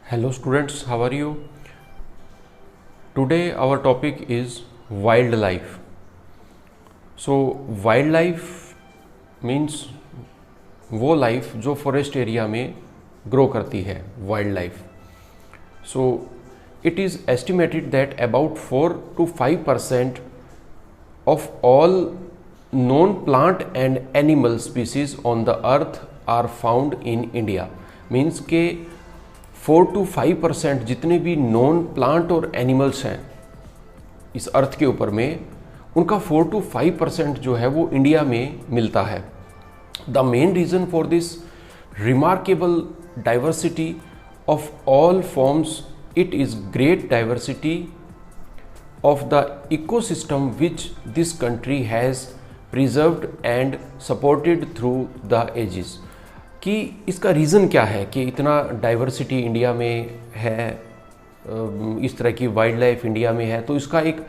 Hello students, how are you? Today our topic is wildlife. So wildlife means वो life जो forest area में grow करती है, wild life. So it is estimated that about 4 to 5% of all known plant and animal species on the earth are found in India. Means के 4 to 5% जितने भी non plant और animals हैं इस अर्थ के ऊपर में, उनका 4 to 5% जो है वो इंडिया में मिलता है. The main reason for this remarkable diversity of all forms, it is great diversity of the ecosystem which this country has preserved and supported through the ages. कि इसका रीज़न क्या है कि इतना डाइवर्सिटी इंडिया में है, इस तरह की वाइल्ड लाइफ इंडिया में है. तो इसका एक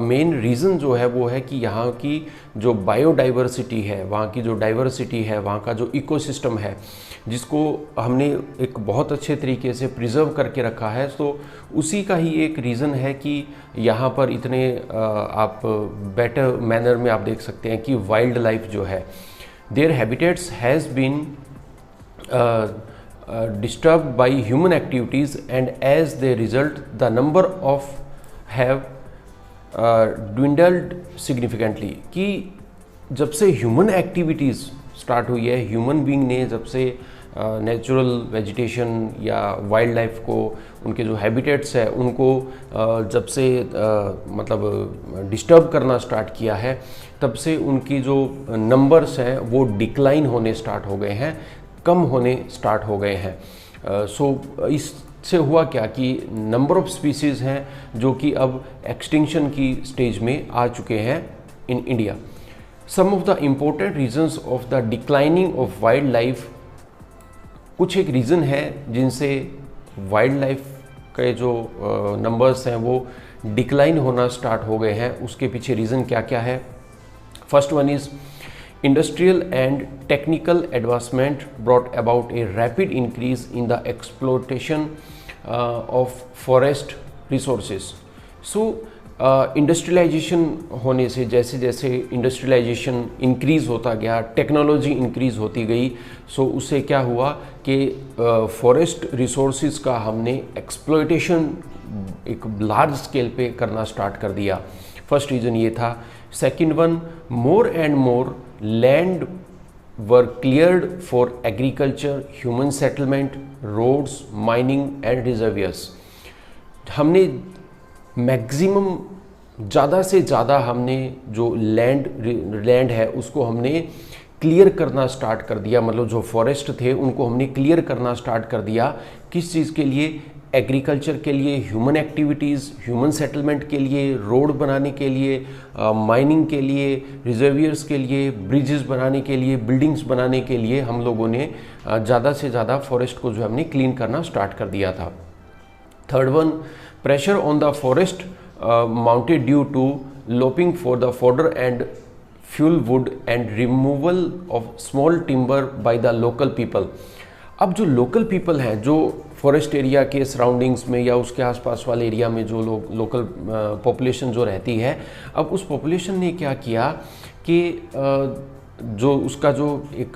मेन रीज़न जो है वो है कि यहाँ की जो बायोडाइवर्सिटी है, वहाँ की जो डाइवर्सिटी है, वहाँ का जो इकोसिस्टम है, जिसको हमने एक बहुत अच्छे तरीके से प्रिजर्व करके रखा है. तो उसी का ही एक रीज़न है कि यहाँ पर इतने आप बेटर मैनर में आप देख सकते हैं कि वाइल्ड लाइफ जो है, their habitats has been disturbed by human activities, and as they result the number of have dwindled significantly. कि जब से ह्यूमन एक्टिविटीज़ स्टार्ट हुई है, ह्यूमन बीइंग ने जब से नेचुरल वेजिटेशन या वाइल्ड लाइफ को, उनके जो हैबिटेट्स है उनको जब से मतलब डिस्टर्ब करना स्टार्ट किया है, तब से उनकी जो नंबर्स हैं वो डिक्लाइन होने स्टार्ट हो गए हैं, कम होने स्टार्ट हो गए हैं. सो इससे हुआ क्या कि नंबर ऑफ स्पीसीज़ हैं जो कि अब एक्सटिंक्शन की स्टेज में आ चुके हैं in India. Some of the important reasons of the declining of wild life, कुछ एक रीज़न है जिनसे वाइल्ड लाइफ के जो नंबर्स हैं वो डिक्लाइन होना स्टार्ट हो गए हैं. उसके पीछे रीज़न क्या क्या है? First one is industrial and technical advancement brought about a rapid increase in the exploitation of forest resources. So industrialisation होने से, जैसे जैसे इंडस्ट्रियलाइजेशन इंक्रीज़ होता गया, टेक्नोलॉजी इंक्रीज़ होती गई, सो उससे क्या हुआ कि फॉरेस्ट रिसोर्सेज का हमने एक्सप्लॉयटेशन एक लार्ज स्केल पे करना स्टार्ट कर दिया. फर्स्ट रीज़न ये था. Second one, more and more land were cleared for agriculture, human settlement, roads, mining and reservoirs. हमने मैक्सिमम ज़्यादा से ज़्यादा हमने जो लैंड है उसको हमने क्लियर करना स्टार्ट कर दिया. मतलब जो फॉरेस्ट थे उनको हमने क्लियर करना स्टार्ट कर दिया. किस चीज़ के लिए? एग्रीकल्चर के लिए, ह्यूमन एक्टिविटीज़, ह्यूमन सेटलमेंट के लिए, रोड बनाने के लिए, माइनिंग के लिए, रिजर्वियर्स के लिए, ब्रिजेस बनाने के लिए, बिल्डिंग्स बनाने के लिए हम लोगों ने ज़्यादा से ज़्यादा फॉरेस्ट को जो हमने क्लीन करना स्टार्ट कर दिया था. Third one, pressure on the forest mounted due to lopping for the fodder and fuel wood and removal of small timber by the local people. अब जो लोकल पीपल हैं, जो फॉरेस्ट एरिया के surroundings में या उसके आसपास वाले एरिया में जो लोग लोकल पॉपुलेशन जो रहती है, अब उस पॉपुलेशन ने क्या किया कि जो उसका जो एक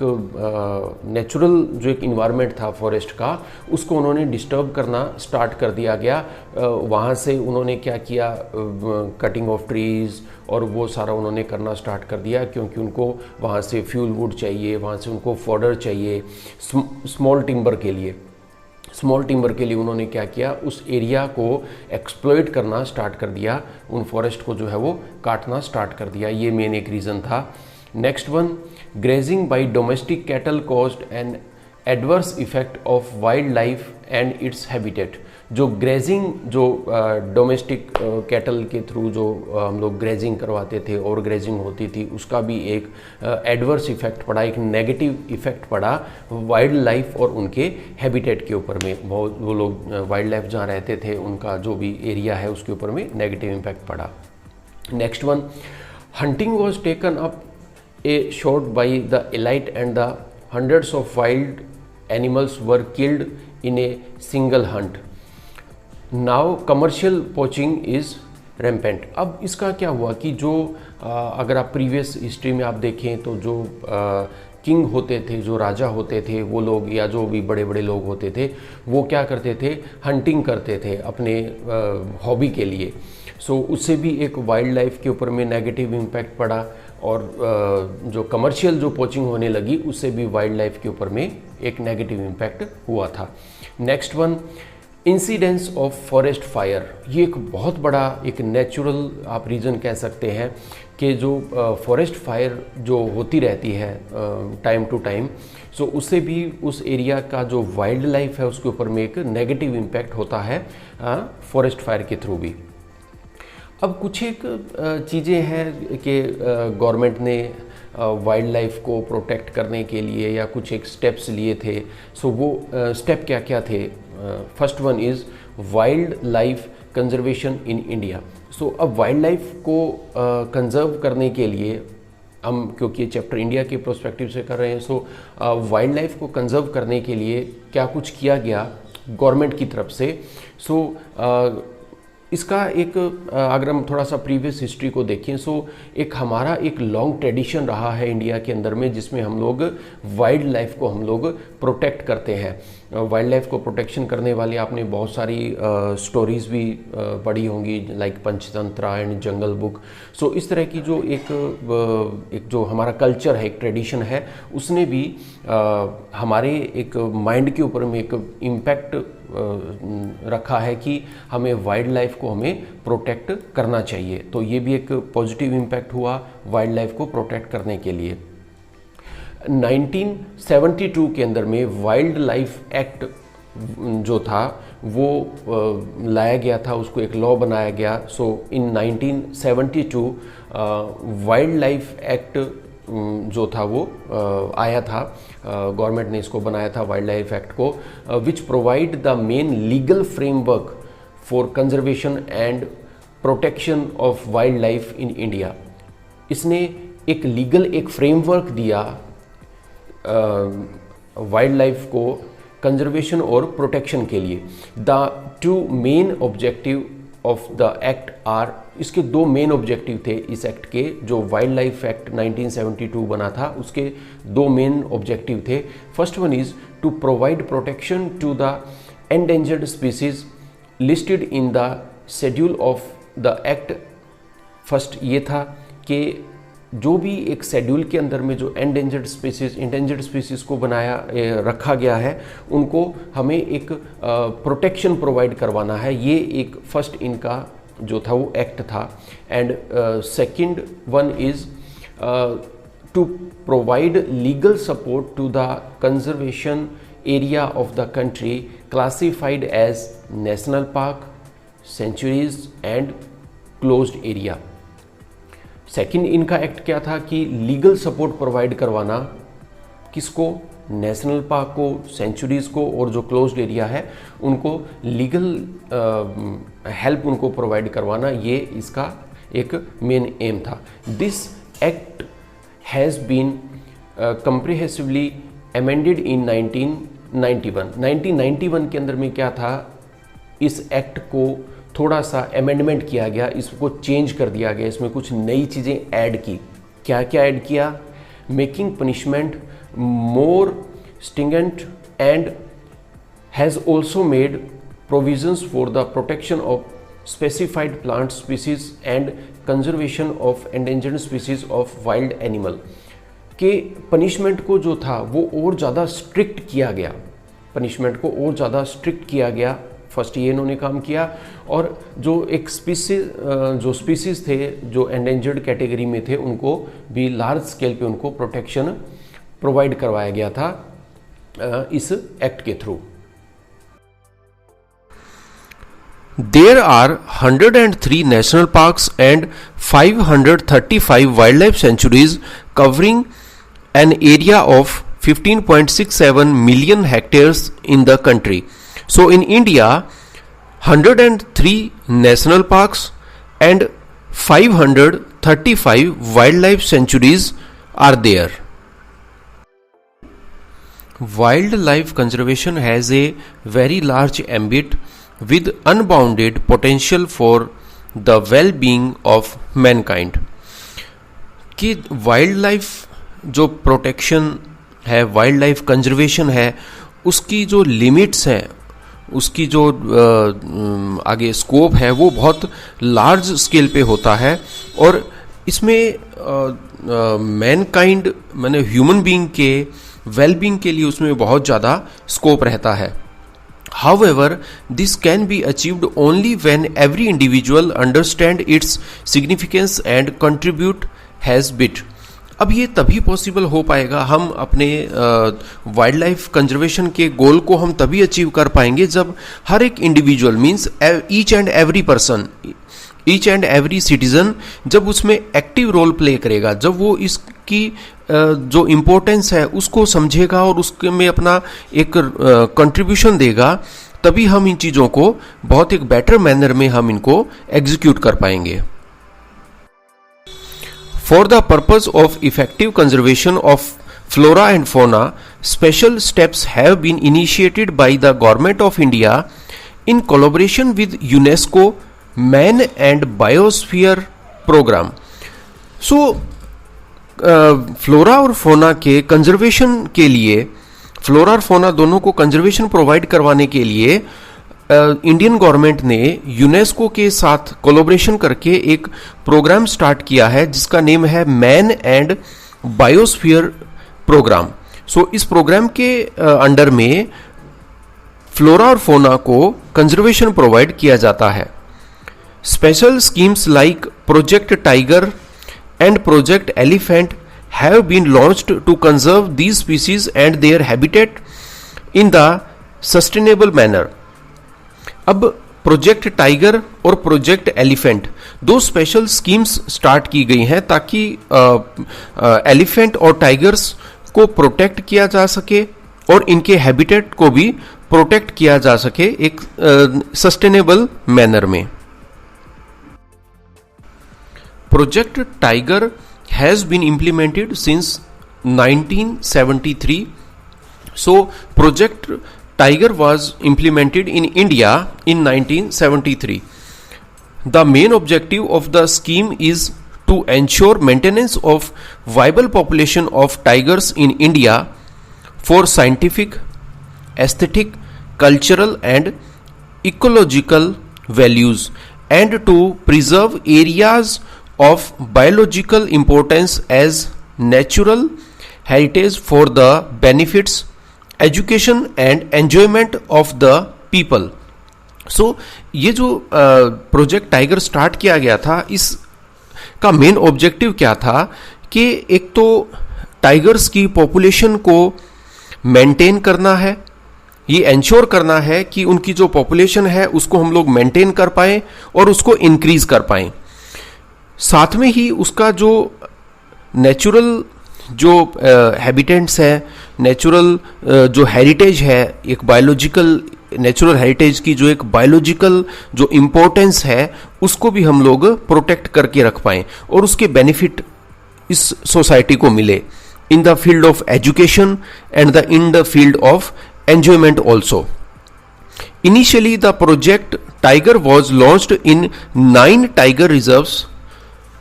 नेचुरल जो एक इन्वायरमेंट था फॉरेस्ट का, उसको उन्होंने डिस्टर्ब करना स्टार्ट कर दिया गया. वहाँ से उन्होंने क्या किया, कटिंग ऑफ ट्रीज़ और वो सारा उन्होंने करना स्टार्ट कर दिया, क्योंकि उनको वहाँ से फ्यूल वुड चाहिए, वहाँ से उनको फॉडर चाहिए स्मॉल टिम्बर के लिए. स्मॉल टिम्बर के लिए उन्होंने क्या किया, उस एरिया को एक्सप्लॉइट करना स्टार्ट कर दिया, उन फॉरेस्ट को जो है वो काटना स्टार्ट कर दिया. ये मेन एक रीज़न था. Next one, grazing bye domestic cattle caused an adverse effect of wild life and its habitat. जो ग्रेजिंग, जो डोमेस्टिक कैटल के थ्रू जो हम लोग ग्रेजिंग करवाते थे और ग्रेजिंग होती थी, उसका भी एक एडवर्स इफेक्ट पड़ा, एक नेगेटिव इफेक्ट पड़ा वाइल्ड लाइफ और उनके हैबिटेट के ऊपर में. बहुत वो लोग वाइल्ड लाइफ जहाँ रहते थे उनका जो भी एरिया है उसके ऊपर में नेगेटिव इम्पैक्ट पड़ा. Next one, hunting was taken up a shot by the elite and the hundreds of wild animals were killed in a single hunt. Now commercial poaching is rampant. अब इसका क्या हुआ कि जो अगर आप प्रीवियस हिस्ट्री में आप देखें तो जो किंग होते थे, जो राजा होते थे, वो लोग या जो भी बड़े बड़े लोग होते थे, वो क्या करते थे, हंटिंग करते थे अपने हॉबी के लिए। सो उससे भी एक वाइल्ड लाइफ के ऊपर में नेगेटिव इम्पैक्ट पड़ा, और जो कमर्शियल जो पोचिंग होने लगी उससे भी वाइल्ड लाइफ के ऊपर में एक नेगेटिव इम्पैक्ट हुआ था। Next one, incidence of forest fire. ये एक बहुत बड़ा एक नेचुरल आप रीज़न कह सकते हैं कि जो फॉरेस्ट फायर जो होती रहती है टाइम टू टाइम, सो उससे भी उस एरिया का जो वाइल्ड लाइफ है उसके ऊपर में एक नेगेटिव इम्पैक्ट होता है फॉरेस्ट फायर के थ्रू भी। अब कुछ एक चीज़ें हैं कि गवर्नमेंट ने वाइल्ड लाइफ को प्रोटेक्ट करने के लिए या कुछ एक स्टेप्स लिए थे। सो वो स्टेप क्या क्या थे? First one is wild life conservation in India. So अब वाइल्ड लाइफ को कंजर्व करने के लिए हम, क्योंकि ये चैप्टर इंडिया के प्रोस्पेक्टिव से कर रहे हैं, सो वाइल्ड लाइफ को कंजर्व करने के लिए क्या कुछ किया गया गवर्नमेंट की तरफ से। सो इसका एक अगर हम थोड़ा सा प्रीवियस हिस्ट्री को देखें, सो एक हमारा एक लॉन्ग ट्रेडिशन रहा है इंडिया के अंदर में, जिसमें हम लोग वाइल्ड लाइफ को हम लोग प्रोटेक्ट करते हैं। वाइल्ड लाइफ को प्रोटेक्शन करने वाली आपने बहुत सारी स्टोरीज़ भी पढ़ी होंगी, like Panchatantra and jungle book. So इस तरह की जो एक जो हमारा कल्चर है, एक ट्रेडिशन है, उसने भी हमारे एक माइंड के ऊपर में एक इम्पैक्ट रखा है कि हमें वाइल्ड लाइफ को हमें प्रोटेक्ट करना चाहिए। तो ये भी एक पॉजिटिव इम्पैक्ट हुआ वाइल्ड लाइफ को प्रोटेक्ट करने के लिए। 1972 के अंदर में वाइल्ड लाइफ एक्ट जो था वो लाया गया था, उसको एक लॉ बनाया गया। सो इन 1972 वाइल्ड लाइफ एक्ट जो था वो आया था, गवर्नमेंट ने इसको बनाया था वाइल्ड लाइफ एक्ट को, which provide the main legal framework for conservation and protection of wild life in India. इसने एक लीगल एक फ्रेमवर्क दिया वाइल्ड लाइफ को कंजर्वेशन और प्रोटेक्शन के लिए। The two main objective of the act are, इसके दो मेन ऑब्जेक्टिव थे इस एक्ट के, जो वाइल्ड लाइफ एक्ट 1972 बना था उसके दो मेन ऑब्जेक्टिव थे। First one is to provide protection to the endangered species listed in the schedule of the act. First ये था कि जो भी एक शेड्यूल के अंदर में जो इंडेंजर्ड स्पीसीज को बनाया रखा गया है, उनको हमें एक प्रोटेक्शन प्रोवाइड करवाना है। ये एक फर्स्ट इनका जो था वो एक्ट था। And second one is to provide legal support to the conservation area of the country classified as national park, sanctuaries and closed area. Second इनका एक्ट क्या था कि लीगल सपोर्ट प्रोवाइड करवाना, किसको? नेशनल पार्क को, centuries को, और जो क्लोज्ड एरिया है उनको लीगल हेल्प उनको प्रोवाइड करवाना, ये इसका एक मेन एम था। This act has been comprehensively amended in 1991। 1991 के अंदर में क्या था, इस एक्ट को थोड़ा सा अमेंडमेंट किया गया, इसको चेंज कर दिया गया, इसमें कुछ नई चीज़ें ऐड की। क्या क्या ऐड किया? Making punishment more stringent and has also made provisions for the protection of specified plant species and conservation of endangered species of wild animal. के पनिशमेंट को जो था वो और ज़्यादा स्ट्रिक्ट किया गया, पनिशमेंट को और ज़्यादा स्ट्रिक्ट किया गया। फर्स्ट ये इन्होंने काम किया, और जो एक स्पीसीज थे जो एंडेंजर्ड कैटेगरी में थे, उनको भी लार्ज स्केल पे उनको प्रोटेक्शन प्रोवाइड करवाया गया था इस एक्ट के through. There are 103 national parks and 535 wildlife sanctuaries covering an area of 15.67 million hectares in the country. So in India, 103 national parks and 535 wildlife sanctuaries are there. Wildlife conservation has a very large ambit with unbounded potential for the well-being of mankind. कि wild life जो protection है, wild life conservation है, उसकी जो limits हैं, उसकी जो आगे स्कोप है वो बहुत लार्ज स्केल पे होता है और इसमें मैनकाइंड माने ह्यूमन बीइंग के वेलबींग के लिए उसमें बहुत ज़्यादा स्कोप रहता है. However, this can be achieved only when every individual understand its significance and contribute has bit. अब ये तभी पॉसिबल हो पाएगा, हम अपने वाइल्ड लाइफ कंजर्वेशन के गोल को हम तभी अचीव कर पाएंगे जब हर एक individual means each and every person, each and every citizen जब उसमें एक्टिव रोल प्ले करेगा, जब वो इसकी जो इम्पोर्टेंस है उसको समझेगा और उसके में अपना एक कंट्रीब्यूशन देगा, तभी हम इन चीज़ों को बहुत एक बेटर मैनर में हम इनको एग्जीक्यूट कर पाएंगे. For the purpose of effective conservation of flora and fauna, special steps have been initiated by the Government of India in collaboration with UNESCO Man and Biosphere Program. So, flora और फोना के conservation के लिए, flora और फोना दोनों को conservation provide करवाने के लिए इंडियन गवर्नमेंट ने यूनेस्को के साथ कोलैबोरेशन करके एक प्रोग्राम स्टार्ट किया है जिसका नेम है मैन एंड बायोस्फीयर प्रोग्राम. सो इस प्रोग्राम के अंडर में फ्लोरा और फोना को कंजर्वेशन प्रोवाइड किया जाता है. Special schemes like project tiger and Project Elephant have been launched to conserve these species and their habitat in the sustainable manner. अब प्रोजेक्ट टाइगर और प्रोजेक्ट एलिफेंट दो स्पेशल स्कीम्स स्टार्ट की गई हैं ताकि एलिफेंट और टाइगर्स को protect किया जा सके और इनके हैबिटेट को भी प्रोटेक्ट किया जा सके एक सस्टेनेबल मैनर में. Project Tiger has been implemented since 1973. So, Project Tiger was implemented in India in 1973. The main objective of the scheme is to ensure maintenance of viable population of tigers in India for scientific, aesthetic, cultural and ecological values and to preserve areas of biological importance as natural heritage for the benefits, education and enjoyment of the people. So ये जो project tiger start किया गया था, इसका main objective क्या था कि एक तो टाइगर्स की पॉपुलेशन को मेंटेन करना है, ये इंश्योर करना है कि उनकी जो पॉपुलेशन है उसको हम लोग मेंटेन कर पाएं और उसको इंक्रीज कर पाएं. साथ में ही उसका जो नेचुरल जो हैबिटेट्स है, नेचुरल जो हेरिटेज है, एक बायोलॉजिकल नेचुरल हेरिटेज की जो एक बायोलॉजिकल जो इम्पोर्टेंस है उसको भी हम लोग प्रोटेक्ट करके रख पाएं और उसके बेनिफिट इस सोसाइटी को मिले in the field of education and in the field of enjoyment also. Initially the project tiger was launched in 9 tiger reserves.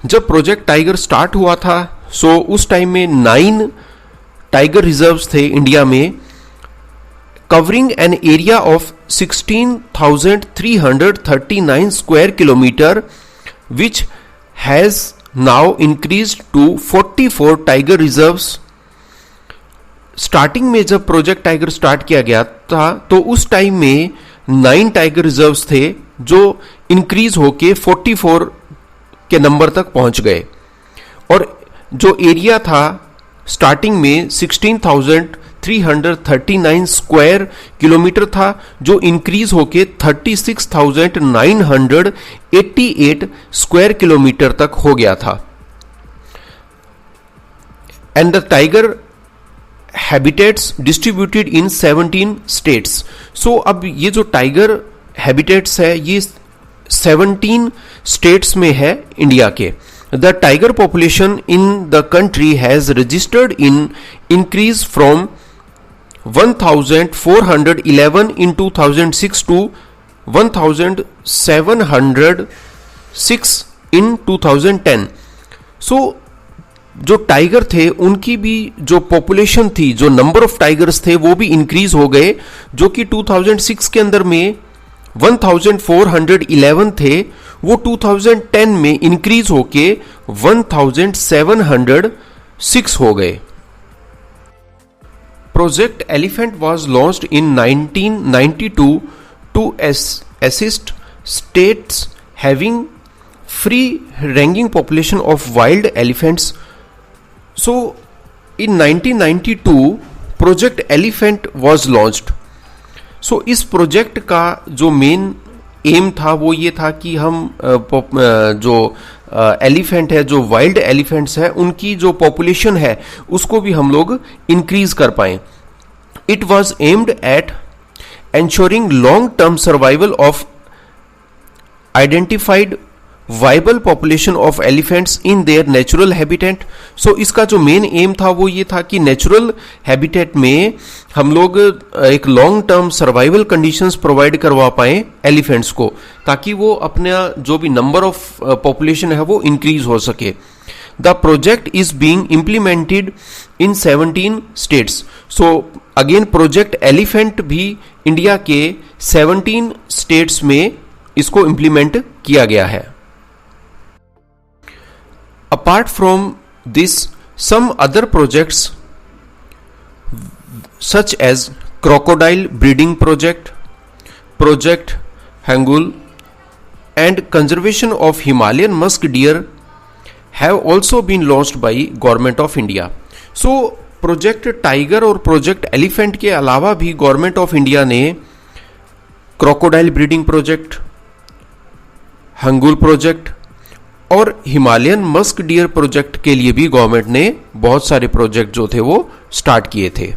जब प्रोजेक्ट टाइगर स्टार्ट हुआ था सो उस टाइम में 9 टाइगर रिजर्व्स थे इंडिया में, covering an area of 16,339 square kilometre which has now increased to 44 tiger reserves. Starting में जब प्रोजेक्ट टाइगर स्टार्ट किया गया था तो उस टाइम में 9 टाइगर रिजर्व्स थे जो इंक्रीज होके 44 के नंबर तक पहुंच गए और जो एरिया था स्टार्टिंग में 16,339 स्क्वायर किलोमीटर था जो इंक्रीज होके 36,988 स्क्वायर किलोमीटर तक हो गया था. And the tiger habitats distributed in 17 states. So अब ये जो टाइगर हैबिटेट्स है ये 17 स्टेट्स में है इंडिया के. The tiger population in the country has registered in increase from 1411 in 2006 to 1706 in 2010. सो जो टाइगर थे उनकी भी जो पॉपुलेशन थी, जो नंबर ऑफ टाइगर्स थे वो भी इंक्रीज हो गए, जो कि 2006 के अंदर में 1411 थे, वो 2010 में इंक्रीज होके 1706 हो गए. Project elephant was launched in 1992 to assist states having free ranging population of wild elephants. So in 1992 project elephant was launched. So इस प्रोजेक्ट का जो मेन एम था वो ये था कि हम जो एलिफेंट है, जो वाइल्ड एलिफेंट्स है, उनकी जो पॉपुलेशन है उसको भी हम लोग इंक्रीज कर पाए. It was aimed at ensuring long-term survival of identified viable population of elephants in their natural habitat. So इसका जो मेन एम था वो ये था कि नेचुरल हैबिटेट में हम लोग एक long term survival conditions provide करवा पाए एलिफेंट्स को, ताकि वो अपना जो भी नंबर ऑफ पॉपुलेशन है वो इंक्रीज हो सके. The project is being implemented in 17 states. So again project elephant भी इंडिया के 17 स्टेट्स में इसको इंप्लीमेंट किया गया है. Apart from this some other projects such as crocodile breeding project, project hangul and conservation of Himalayan musk deer have also been launched by government of India. So project tiger और project elephant के अलावा भी government of India ने crocodile breeding project, hangul project और Himalayan musk dear project के लिए भी government ने बहुत सारे प्रोजेक्ट जो थे वो स्टार्ट किए थे.